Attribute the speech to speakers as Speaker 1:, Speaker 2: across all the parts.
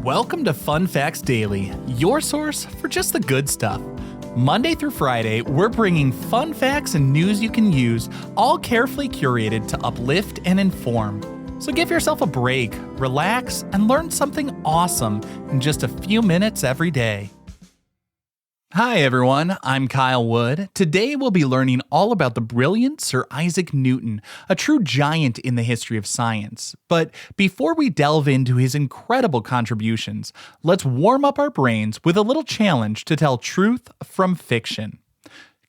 Speaker 1: Welcome to Fun Facts Daily, your source for just the good stuff. Monday through Friday, we're bringing fun facts and news you can use, all carefully curated to uplift and inform. So give yourself a break, relax, and learn something awesome in just a few minutes every day. Hi everyone, I'm Kyle Wood. Today we'll be learning all about the brilliant Sir Isaac Newton, a true giant in the history of science. But before we delve into his incredible contributions, let's warm up our brains with a little challenge to tell truth from fiction.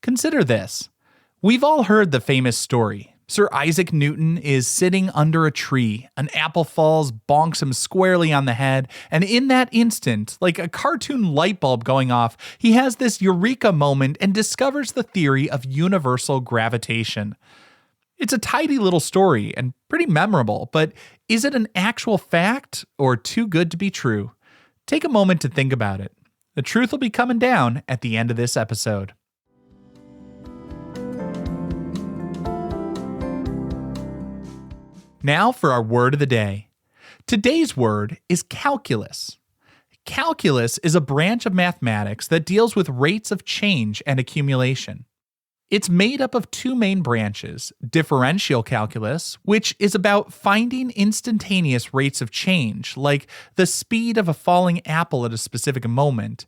Speaker 1: Consider this. We've all heard the famous story. Sir Isaac Newton is sitting under a tree, an apple falls, bonks him squarely on the head, and in that instant, like a cartoon light bulb going off, he has this eureka moment and discovers the theory of universal gravitation. It's a tidy little story and pretty memorable, but is it an actual fact or too good to be true? Take a moment to think about it. The truth will be coming down at the end of this episode. Now for our word of the day. Today's word is calculus. Calculus is a branch of mathematics that deals with rates of change and accumulation. It's made up of two main branches, differential calculus, which is about finding instantaneous rates of change, like the speed of a falling apple at a specific moment,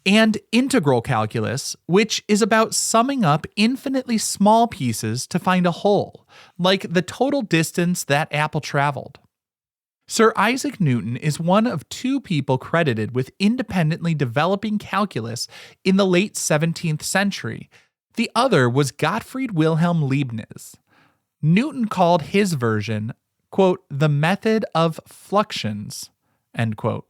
Speaker 1: and integral calculus, which is about summing up infinitely small pieces to find a whole, like the total distance that apple traveled. Sir Isaac Newton is one of two people credited with independently developing calculus in the late 17th century. The other was Gottfried Wilhelm Leibniz. Newton called his version, quote, the method of fluxions, end quote.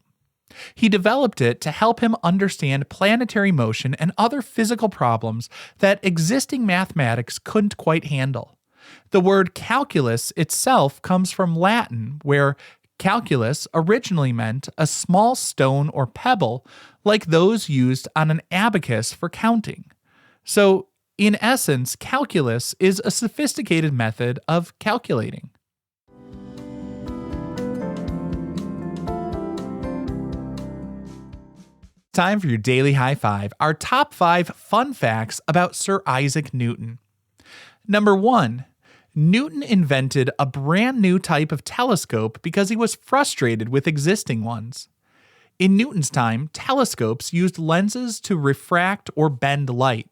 Speaker 1: He developed it to help him understand planetary motion and other physical problems that existing mathematics couldn't quite handle. The word calculus itself comes from Latin, where calculus originally meant a small stone or pebble like those used on an abacus for counting. So, in essence, calculus is a sophisticated method of calculating. Time for your daily high five, our top 5 fun facts about Sir Isaac Newton. Number 1, Newton invented a brand new type of telescope because he was frustrated with existing ones. In Newton's time, telescopes used lenses to refract or bend light,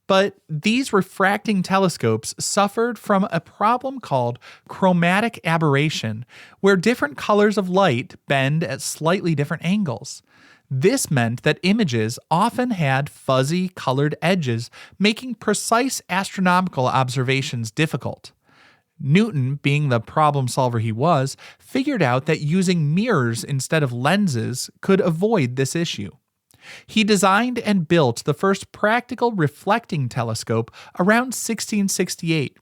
Speaker 1: but these refracting telescopes suffered from a problem called chromatic aberration, where different colors of light bend at slightly different angles. This meant that images often had fuzzy, colored edges, making precise astronomical observations difficult. Newton, being the problem solver he was, figured out that using mirrors instead of lenses could avoid this issue. He designed and built the first practical reflecting telescope around 1668.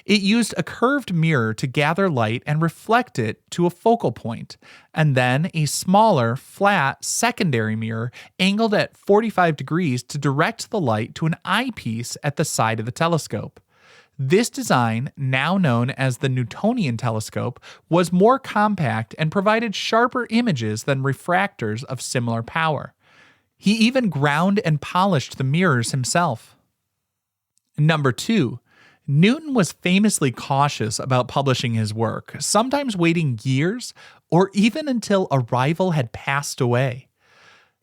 Speaker 1: It used a curved mirror to gather light and reflect it to a focal point, and then a smaller, flat, secondary mirror angled at 45 degrees to direct the light to an eyepiece at the side of the telescope. This design, now known as the Newtonian telescope, was more compact and provided sharper images than refractors of similar power. He even ground and polished the mirrors himself. Number 2. Newton was famously cautious about publishing his work, sometimes waiting years or even until a rival had passed away.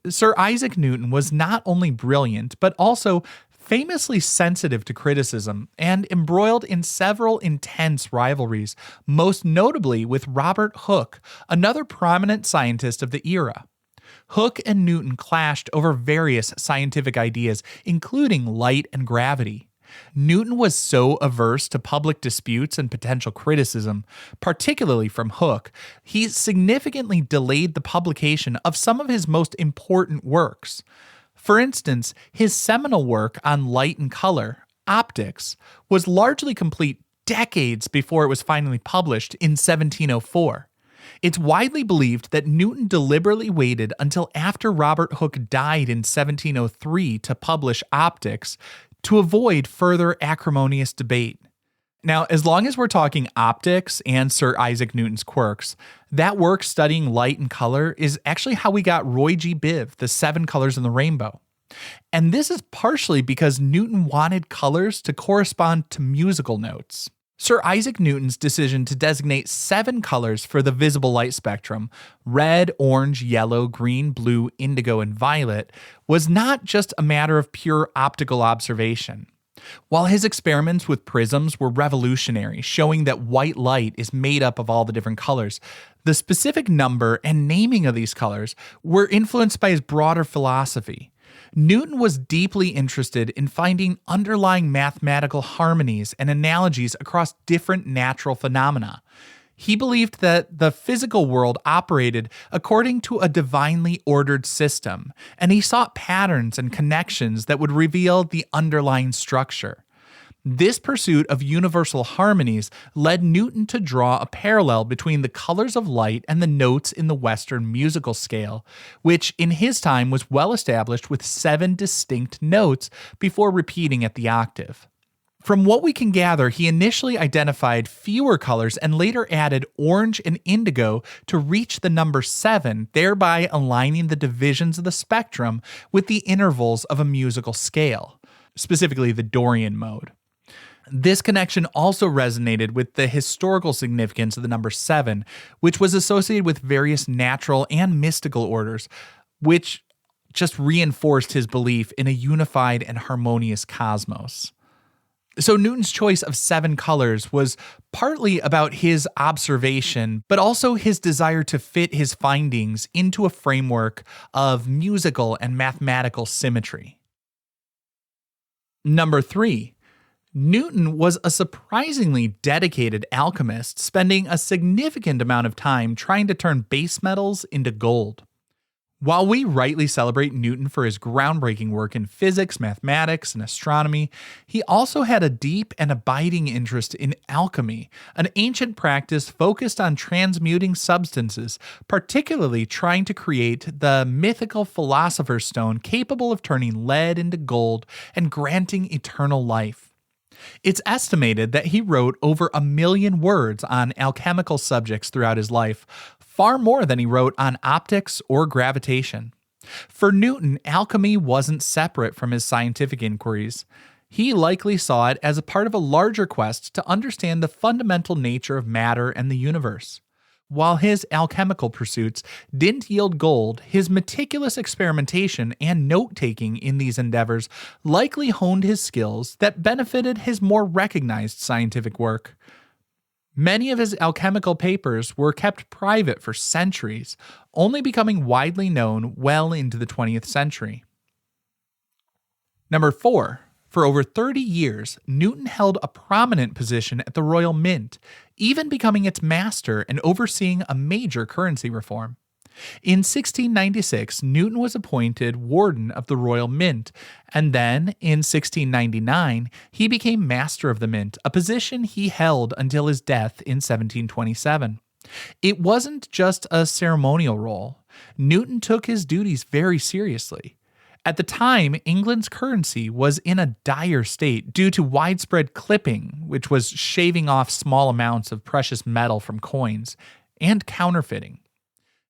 Speaker 1: Sir Isaac Newton was not only brilliant, but also famously sensitive to criticism and embroiled in several intense rivalries, most notably with Robert Hooke, another prominent scientist of the era. Hooke and Newton clashed over various scientific ideas, including light and gravity. Newton was so averse to public disputes and potential criticism, particularly from Hooke, he significantly delayed the publication of some of his most important works. For instance, his seminal work on light and color, Opticks, was largely complete decades before it was finally published in 1704. It's widely believed that Newton deliberately waited until after Robert Hooke died in 1703 to publish Opticks, to avoid further acrimonious debate. Now, as long as we're talking optics and Sir Isaac Newton's quirks, that work studying light and color is actually how we got ROY G BIV, the 7 colors in the rainbow. And this is partially because Newton wanted colors to correspond to musical notes. Sir Isaac Newton's decision to designate 7 colors for the visible light spectrum, red, orange, yellow, green, blue, indigo, and violet, was not just a matter of pure optical observation. While his experiments with prisms were revolutionary, showing that white light is made up of all the different colors, the specific number and naming of these colors were influenced by his broader philosophy. Newton was deeply interested in finding underlying mathematical harmonies and analogies across different natural phenomena. He believed that the physical world operated according to a divinely ordered system, and he sought patterns and connections that would reveal the underlying structure. This pursuit of universal harmonies led Newton to draw a parallel between the colors of light and the notes in the Western musical scale, which in his time was well established with 7 distinct notes before repeating at the octave. From what we can gather, he initially identified fewer colors and later added orange and indigo to reach the number 7, thereby aligning the divisions of the spectrum with the intervals of a musical scale, specifically the Dorian mode. This connection also resonated with the historical significance of the number 7, which was associated with various natural and mystical orders, which just reinforced his belief in a unified and harmonious cosmos. So Newton's choice of 7 colors was partly about his observation, but also his desire to fit his findings into a framework of musical and mathematical symmetry. Number 3. Newton was a surprisingly dedicated alchemist, spending a significant amount of time trying to turn base metals into gold. While we rightly celebrate Newton for his groundbreaking work in physics, mathematics, and astronomy, he also had a deep and abiding interest in alchemy, an ancient practice focused on transmuting substances, particularly trying to create the mythical philosopher's stone capable of turning lead into gold and granting eternal life. It's estimated that he wrote over 1 million words on alchemical subjects throughout his life, far more than he wrote on optics or gravitation. For Newton, alchemy wasn't separate from his scientific inquiries. He likely saw it as a part of a larger quest to understand the fundamental nature of matter and the universe. While his alchemical pursuits didn't yield gold, his meticulous experimentation and note-taking in these endeavors likely honed his skills that benefited his more recognized scientific work. Many of his alchemical papers were kept private for centuries, only becoming widely known well into the 20th century. Number 4. For over 30 years, Newton held a prominent position at the Royal Mint, even becoming its master and overseeing a major currency reform. In 1696, Newton was appointed Warden of the Royal Mint, and then, in 1699, he became Master of the Mint, a position he held until his death in 1727. It wasn't just a ceremonial role. Newton took his duties very seriously. At the time, England's currency was in a dire state due to widespread clipping, which was shaving off small amounts of precious metal from coins, and counterfeiting.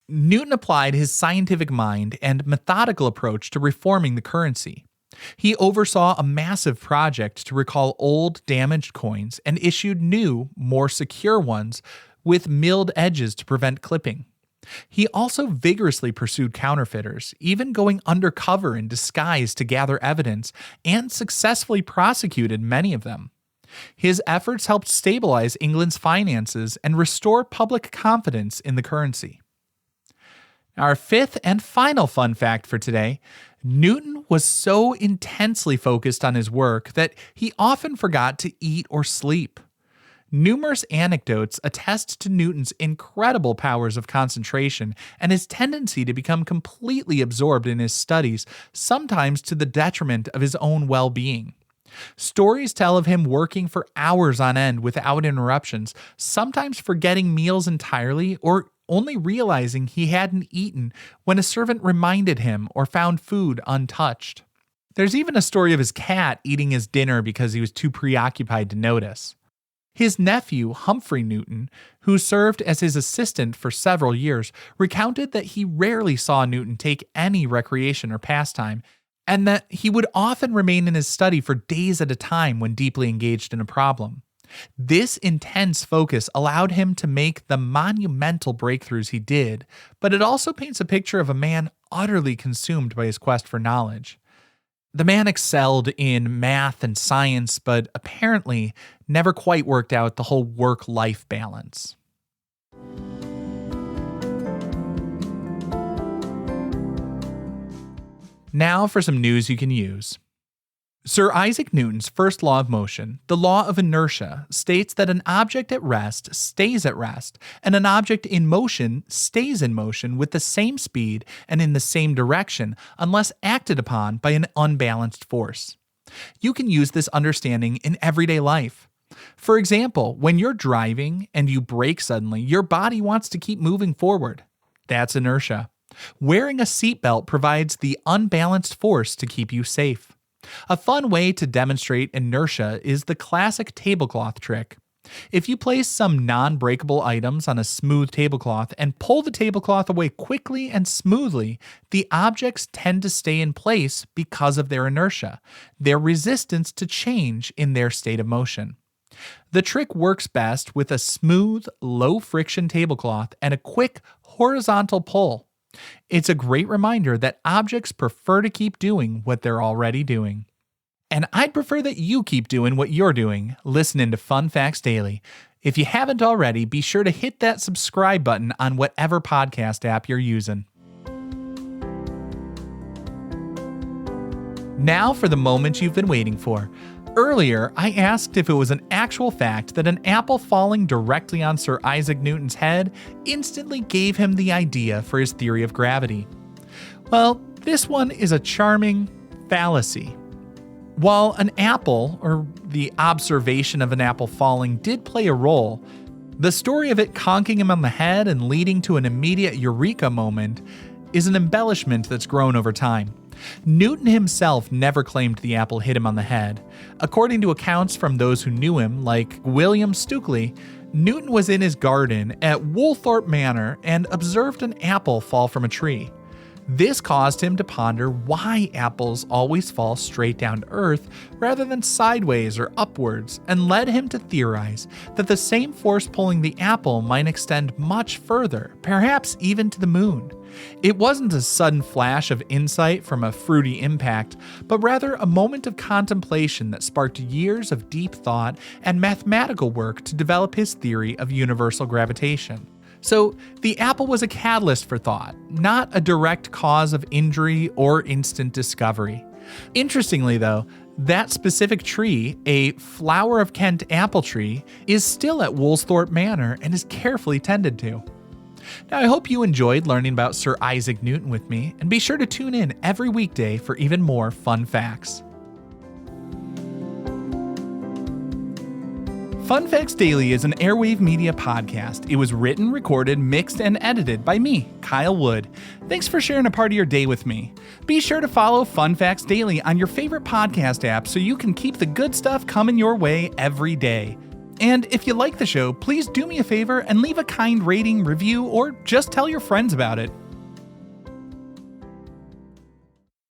Speaker 1: Newton applied his scientific mind and methodical approach to reforming the currency. He oversaw a massive project to recall old, damaged coins and issued new, more secure ones with milled edges to prevent clipping. He also vigorously pursued counterfeiters, even going undercover in disguise to gather evidence, and successfully prosecuted many of them. His efforts helped stabilize England's finances and restore public confidence in the currency. Our 5th and final fun fact for today: Newton was so intensely focused on his work that he often forgot to eat or sleep. Numerous anecdotes attest to Newton's incredible powers of concentration and his tendency to become completely absorbed in his studies, sometimes to the detriment of his own well-being. Stories tell of him working for hours on end without interruptions, sometimes forgetting meals entirely or only realizing he hadn't eaten when a servant reminded him or found food untouched. There's even a story of his cat eating his dinner because he was too preoccupied to notice. His nephew, Humphrey Newton, who served as his assistant for several years, recounted that he rarely saw Newton take any recreation or pastime, and that he would often remain in his study for days at a time when deeply engaged in a problem. This intense focus allowed him to make the monumental breakthroughs he did, but it also paints a picture of a man utterly consumed by his quest for knowledge. The man excelled in math and science, but apparently never quite worked out the whole work-life balance. Now for some news you can use. Sir Isaac Newton's first law of motion, the law of inertia, states that an object at rest stays at rest, and an object in motion stays in motion with the same speed and in the same direction unless acted upon by an unbalanced force. You can use this understanding in everyday life. For example, when you're driving and you brake suddenly, your body wants to keep moving forward. That's inertia. Wearing a seatbelt provides the unbalanced force to keep you safe. A fun way to demonstrate inertia is the classic tablecloth trick. If you place some non-breakable items on a smooth tablecloth and pull the tablecloth away quickly and smoothly, the objects tend to stay in place because of their inertia, their resistance to change in their state of motion. The trick works best with a smooth, low-friction tablecloth and a quick horizontal pull. It's a great reminder that objects prefer to keep doing what they're already doing. And I'd prefer that you keep doing what you're doing, listening to Fun Facts Daily. If you haven't already, be sure to hit that subscribe button on whatever podcast app you're using. Now for the moment you've been waiting for. Earlier, I asked if it was an actual fact that an apple falling directly on Sir Isaac Newton's head instantly gave him the idea for his theory of gravity. Well, this one is a charming fallacy. While an apple, or the observation of an apple falling, did play a role, the story of it conking him on the head and leading to an immediate eureka moment is an embellishment that's grown over time. Newton himself never claimed the apple hit him on the head. According to accounts from those who knew him, like William Stukeley, Newton was in his garden at Woolthorpe Manor and observed an apple fall from a tree. This caused him to ponder why apples always fall straight down to earth rather than sideways or upwards, and led him to theorize that the same force pulling the apple might extend much further, perhaps even to the moon. It wasn't a sudden flash of insight from a fruity impact, but rather a moment of contemplation that sparked years of deep thought and mathematical work to develop his theory of universal gravitation. So, the apple was a catalyst for thought, not a direct cause of injury or instant discovery. Interestingly, though, that specific tree, a Flower of Kent apple tree, is still at Woolthorpe Manor and is carefully tended to. Now, I hope you enjoyed learning about Sir Isaac Newton with me, and be sure to tune in every weekday for even more fun facts. Fun Facts Daily is an Airwave Media podcast. It was written, recorded, mixed, and edited by me, Kyle Wood. Thanks for sharing a part of your day with me. Be sure to follow Fun Facts Daily on your favorite podcast app so you can keep the good stuff coming your way every day. And if you like the show, please do me a favor and leave a kind rating, review, or just tell your friends about it.